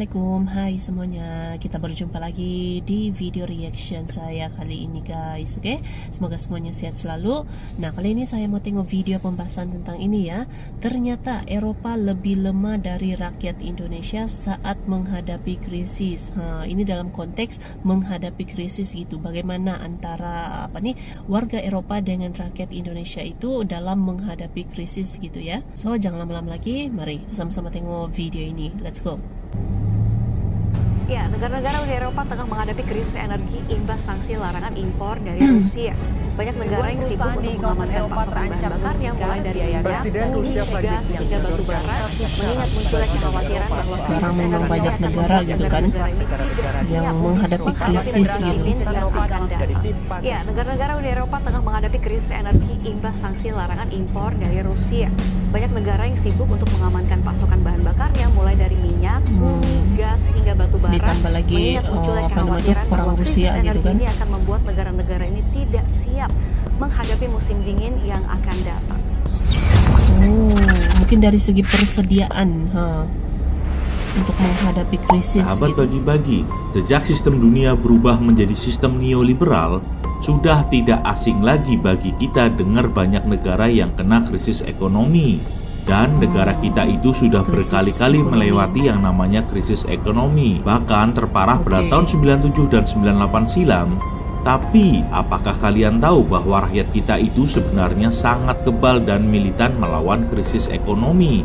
Assalamualaikum, hai semuanya. Kita berjumpa lagi di video reaction saya kali ini guys. Oke, semoga semuanya sehat selalu. Nah, kali ini saya mau tengok video pembahasan tentang ini ya. Ternyata Eropa lebih lemah dari rakyat Indonesia saat menghadapi krisis. Ini dalam konteks menghadapi krisis gitu. Bagaimana antara warga Eropa dengan rakyat Indonesia itu dalam menghadapi krisis gitu ya. So, jangan lama-lama lagi. Mari kita sama-sama tengok video ini. Let's go. Ya, negara-negara Uni Eropa tengah menghadapi krisis energi imbas sanksi larangan impor dari Rusia. Banyak negara yang sibuk untuk mengamankan pasokan bahan bakarnya mulai dari minyak, bumi, gas, hingga batu bara, mengingat munculnya kekhawatiran bahwa sekarang memang banyak negara gitu kan yang menghadapi krisis gitu. Ya, negara-negara Uni Eropa tengah menghadapi krisis energi imbas sanksi larangan impor dari Rusia. Banyak negara yang sibuk untuk mengamankan pasokan bahan bakarnya mulai dari minyak, bumi, gas, hingga batu bara. Ditambah lagi perang Rusia gitu kan. Ini akan membuat negara-negara ini tidak siap menghadapi musim dingin yang akan datang. Mungkin dari segi persediaan untuk menghadapi krisis. Sahabat gitu. bagi-bagi, sejak sistem dunia berubah menjadi sistem neoliberal, sudah tidak asing lagi bagi kita dengar banyak negara yang kena krisis ekonomi. Dan negara kita itu sudah berkali-kali melewati yang namanya krisis ekonomi. Bahkan terparah pada tahun 97 dan 98 silam. Tapi, apakah kalian tahu bahwa rakyat kita itu sebenarnya sangat kebal dan militan melawan krisis ekonomi?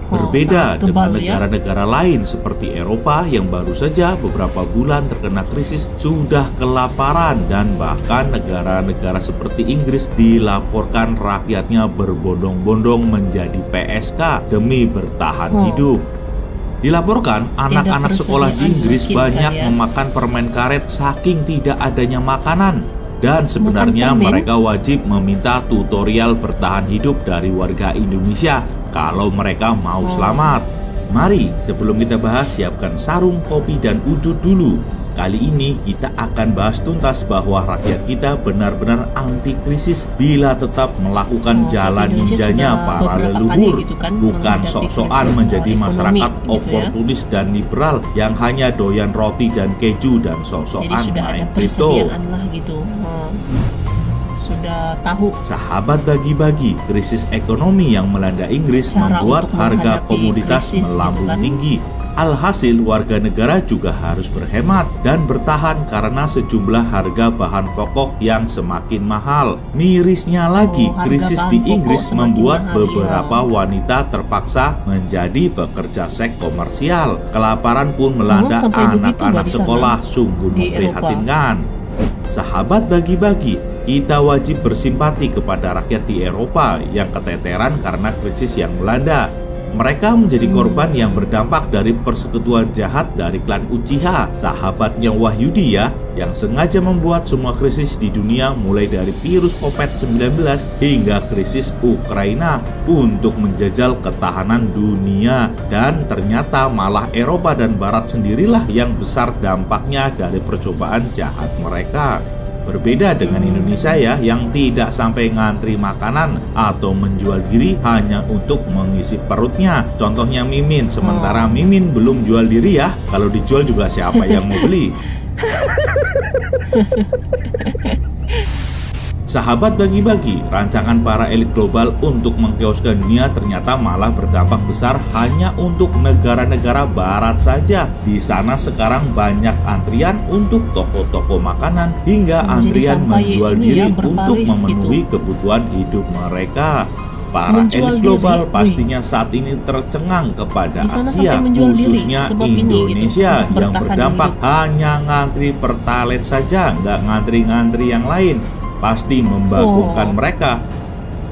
Berbeda dengan negara-negara lain seperti Eropa yang baru saja beberapa bulan terkena krisis sudah kelaparan, dan bahkan negara-negara seperti Inggris dilaporkan rakyatnya berbondong-bondong menjadi PSK demi bertahan hidup. Dilaporkan anak-anak sekolah di Inggris banyak memakan permen karet saking tidak adanya makanan. Dan sebenarnya mereka wajib meminta tutorial bertahan hidup dari warga Indonesia kalau mereka mau selamat. Mari sebelum kita bahas, siapkan sarung, kopi, dan udut dulu. Kali ini kita akan bahas tuntas bahwa rakyat kita benar-benar anti krisis bila tetap melakukan jalan ninjanya para leluhur, gitu kan, bukan sok-sokan menjadi masyarakat oportunis dan liberal yang hanya doyan roti dan keju dan sok-sokan main kripto. Gitu. Sudah tahu. Sahabat bagi-bagi, krisis ekonomi yang melanda Inggris membuat harga komoditas melambung tinggi. Alhasil warga negara juga harus berhemat dan bertahan karena sejumlah harga bahan pokok yang semakin mahal. Mirisnya lagi, krisis di Inggris membuat beberapa wanita terpaksa menjadi pekerja seks komersial. Kelaparan pun melanda anak-anak sekolah, sungguh memprihatinkan. Sahabat bagi-bagi, kita wajib bersimpati kepada rakyat di Eropa yang keteteran karena krisis yang melanda. Mereka menjadi korban yang berdampak dari persekutuan jahat dari klan Uchiha, sahabatnya Wahyudi ya, yang sengaja membuat semua krisis di dunia mulai dari virus COVID-19 hingga krisis Ukraina untuk menjajal ketahanan dunia. Dan ternyata malah Eropa dan Barat sendirilah yang besar dampaknya dari percobaan jahat mereka. Berbeda dengan Indonesia ya, yang tidak sampai ngantri makanan atau menjual diri hanya untuk mengisi perutnya. Contohnya Mimin, sementara Mimin belum jual diri ya. Kalau dijual juga siapa yang mau beli? Sahabat bagi-bagi, rancangan para elit global untuk mengkioskan dunia ternyata malah berdampak besar hanya untuk negara-negara barat saja. Di sana sekarang banyak antrian untuk toko-toko makanan hingga antrian menjual diri untuk memenuhi kebutuhan hidup mereka. Para elit global pastinya saat ini tercengang kepada Asia, khususnya Indonesia yang berdampak hanya ngantri Pertalite saja, nggak ngantri-ngantri yang lain. Pasti membagongkan mereka.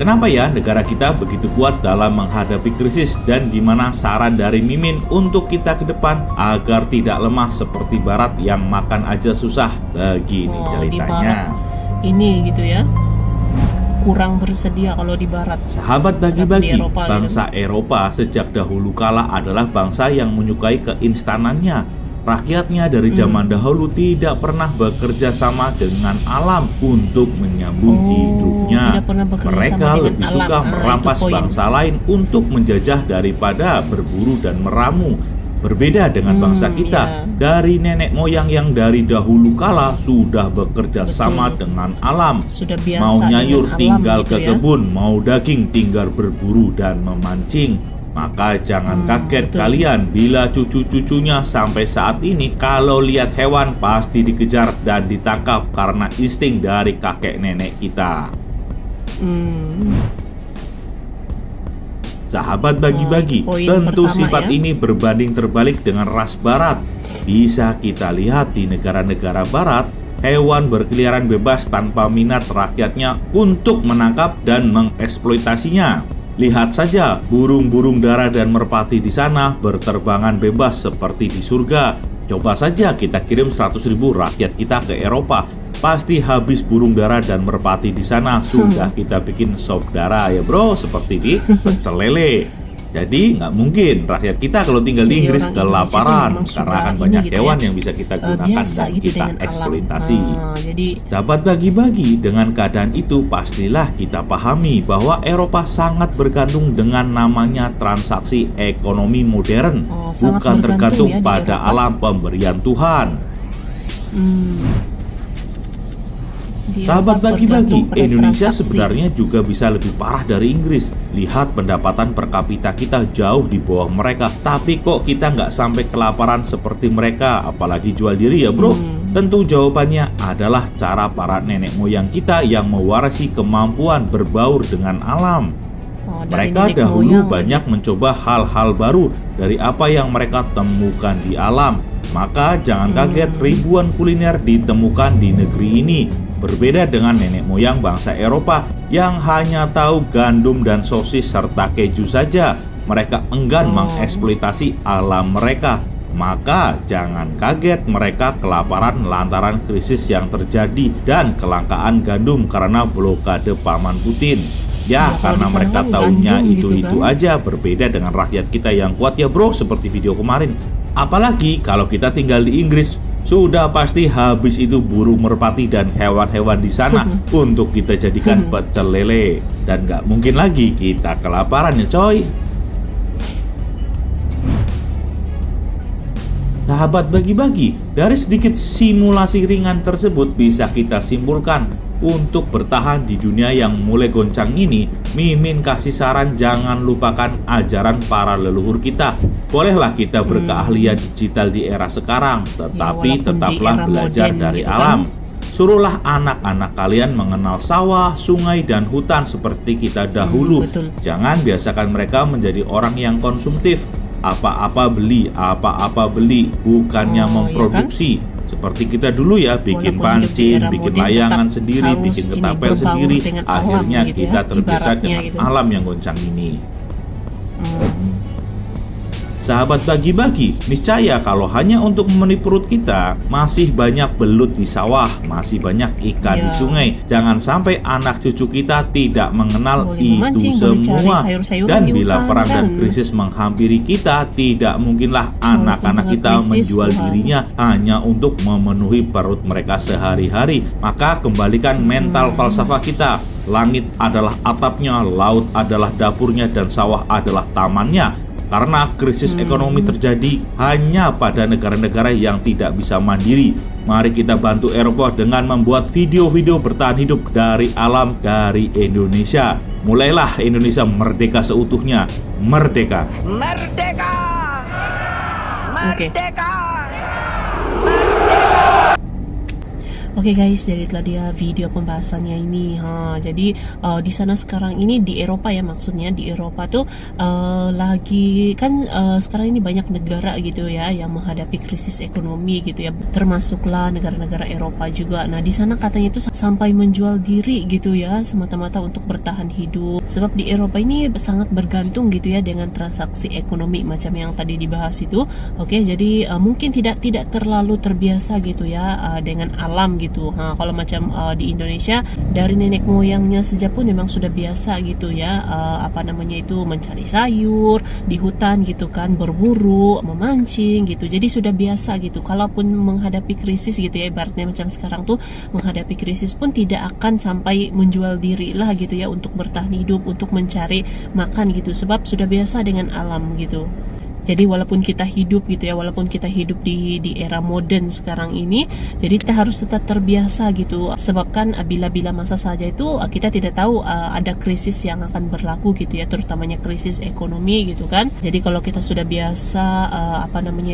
Kenapa ya negara kita begitu kuat dalam menghadapi krisis, dan gimana saran dari Mimin untuk kita ke depan agar tidak lemah seperti Barat yang makan aja susah? Begini ceritanya. Ini gitu ya, kurang bersedia kalau di Barat. Sahabat bagi-bagi, bangsa Eropa sejak dahulu kala adalah bangsa yang menyukai keinstanannya. Rakyatnya dari zaman dahulu tidak pernah bekerja sama dengan alam untuk menyambung hidupnya. Mereka lebih suka merampas bangsa lain untuk menjajah daripada berburu dan meramu. Berbeda dengan bangsa kita, dari nenek moyang yang dari dahulu kala sudah bekerja sama dengan alam. Sudah biasa Mau nyayur dengan tinggal alam ke gitu ya. kebun, mau daging tinggal berburu dan memancing. Maka jangan kaget kalian bila cucu-cucunya sampai saat ini kalau lihat hewan pasti dikejar dan ditangkap karena insting dari kakek nenek kita. Sahabat bagi-bagi, poin tentu pertama sifat ya. ini berbanding terbalik dengan ras barat. Bisa kita lihat di negara-negara barat, hewan berkeliaran bebas tanpa minat rakyatnya untuk menangkap dan mengeksploitasinya. Lihat saja, burung-burung dara dan merpati di sana berterbangan bebas seperti di surga. Coba saja kita kirim 100.000 rakyat kita ke Eropa, pasti habis burung dara dan merpati di sana. Sudah kita bikin sop dara ya bro, seperti di pecel lele. Jadi nggak mungkin rakyat kita kalau tinggal di Jadi Inggris orang kelaparan Indonesia itu memang karena sudah akan ini banyak gitu hewan ya, yang bisa kita gunakan biasa dan gitu kita dengan alam. eksploitasi. Jadi Dapat bagi-bagi dengan keadaan itu, pastilah kita pahami bahwa Eropa sangat bergantung dengan namanya transaksi ekonomi modern, sangat bukan tergantung bergantung ya di pada Eropa. alam pemberian Tuhan. di Sahabat Eropa bagi-bagi, bergantung pada Indonesia transaksi. sebenarnya juga bisa lebih parah dari Inggris. Lihat pendapatan per kapita kita jauh di bawah mereka, tapi kok kita nggak sampai kelaparan seperti mereka, apalagi jual diri ya bro? Tentu jawabannya adalah cara para nenek moyang kita yang mewarisi kemampuan berbaur dengan alam. Dari Mereka nenek dahulu moyang banyak mencoba hal-hal baru dari apa yang mereka temukan di alam. Maka jangan kaget ribuan kuliner ditemukan di negeri ini. Berbeda dengan nenek moyang bangsa Eropa yang hanya tahu gandum dan sosis serta keju saja. Mereka enggan mengeksploitasi alam mereka. Maka jangan kaget mereka kelaparan lantaran krisis yang terjadi dan kelangkaan gandum karena blokade Paman Putin. Ya, kalau karena di sana mereka kan taunya gandum gitu itu-itu kan. aja, berbeda dengan rakyat kita yang kuat ya bro, seperti video kemarin. Apalagi kalau kita tinggal di Inggris, sudah pasti habis itu burung merpati dan hewan-hewan di sana untuk kita jadikan pecel lele. Dan nggak mungkin lagi kita kelaparan ya coy. Sahabat bagi-bagi, dari sedikit simulasi ringan tersebut bisa kita simpulkan, untuk bertahan di dunia yang mulai goncang ini, Mimin kasih saran jangan lupakan ajaran para leluhur kita. Bolehlah kita berkeahlian digital di era sekarang, tetapi walaupun di tetaplah era belajar modern dari gitu kan. alam. Suruhlah anak-anak kalian mengenal sawah, sungai, dan hutan seperti kita dahulu. Betul. Jangan biasakan mereka menjadi orang yang konsumtif. Apa-apa beli, bukannya memproduksi. Seperti kita dulu ya, bikin Walaupun hidup di pancing, era bikin modern, layangan tetap sendiri, harus bikin ini ketapel berbaur sendiri. dengan alam Akhirnya gitu ya, kita terbiasa ibaratnya dengan gitu. alam yang goncang ini. Sahabat bagi-bagi, niscaya kalau hanya untuk memenuhi perut kita, masih banyak belut di sawah, masih banyak ikan di sungai. Jangan sampai anak cucu kita tidak mengenal Boleh itu memancing, boleh cari semua. sayur-sayuran Dan di bila hutan, perang dan kan? krisis menghampiri kita, tidak mungkinlah anak-anak tengah kita krisis, menjual Tuhan. dirinya hanya untuk memenuhi perut mereka sehari-hari. Maka kembalikan mental falsafah kita. Langit adalah atapnya, laut adalah dapurnya, dan sawah adalah tamannya. Karena krisis ekonomi terjadi hanya pada negara-negara yang tidak bisa mandiri. Mari kita bantu Eropa dengan membuat video-video bertahan hidup dari alam dari Indonesia. Mulailah Indonesia merdeka seutuhnya. Merdeka! Merdeka! Oke. Merdeka! Oke guys, jadi itulah dia video pembahasannya ini. Jadi di sana sekarang ini di Eropa ya, maksudnya di Eropa tuh lagi kan sekarang ini banyak negara gitu ya yang menghadapi krisis ekonomi gitu ya, termasuklah negara-negara Eropa juga. Nah di sana katanya itu sampai menjual diri gitu ya, semata-mata untuk bertahan hidup. Sebab di Eropa ini sangat bergantung gitu ya dengan transaksi ekonomi macam yang tadi dibahas itu. Oke, jadi mungkin tidak terlalu terbiasa gitu ya dengan alam gitu. Kalau macam di Indonesia dari nenek moyangnya saja pun memang sudah biasa gitu ya, mencari sayur di hutan gitu kan, berburu, memancing gitu. Jadi sudah biasa gitu. Kalaupun menghadapi krisis gitu ya, ibaratnya macam sekarang tuh menghadapi krisis pun tidak akan sampai menjual diri lah gitu ya untuk bertahan hidup, untuk mencari makan gitu. Sebab sudah biasa dengan alam gitu. Jadi walaupun kita hidup gitu ya, walaupun kita hidup di era modern sekarang ini, jadi kita harus tetap terbiasa gitu. Sebab kan bila masa saja itu kita tidak tahu ada krisis yang akan berlaku gitu ya, terutamanya krisis ekonomi gitu kan. Jadi kalau kita sudah biasa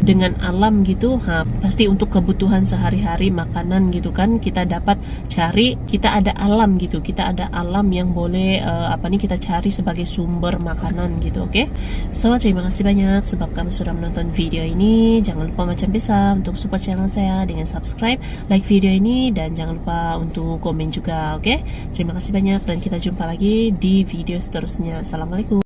dengan alam gitu, pasti untuk kebutuhan sehari-hari makanan gitu kan kita dapat cari, kita ada alam gitu, kita ada alam yang boleh kita cari sebagai sumber makanan gitu. Oke. So terima kasih banyak sebab kamu sudah menonton video ini. Jangan lupa macam biasa untuk support channel saya dengan subscribe, like video ini, dan jangan lupa untuk komen juga. Oke. Terima kasih banyak dan kita jumpa lagi di video seterusnya. Assalamualaikum.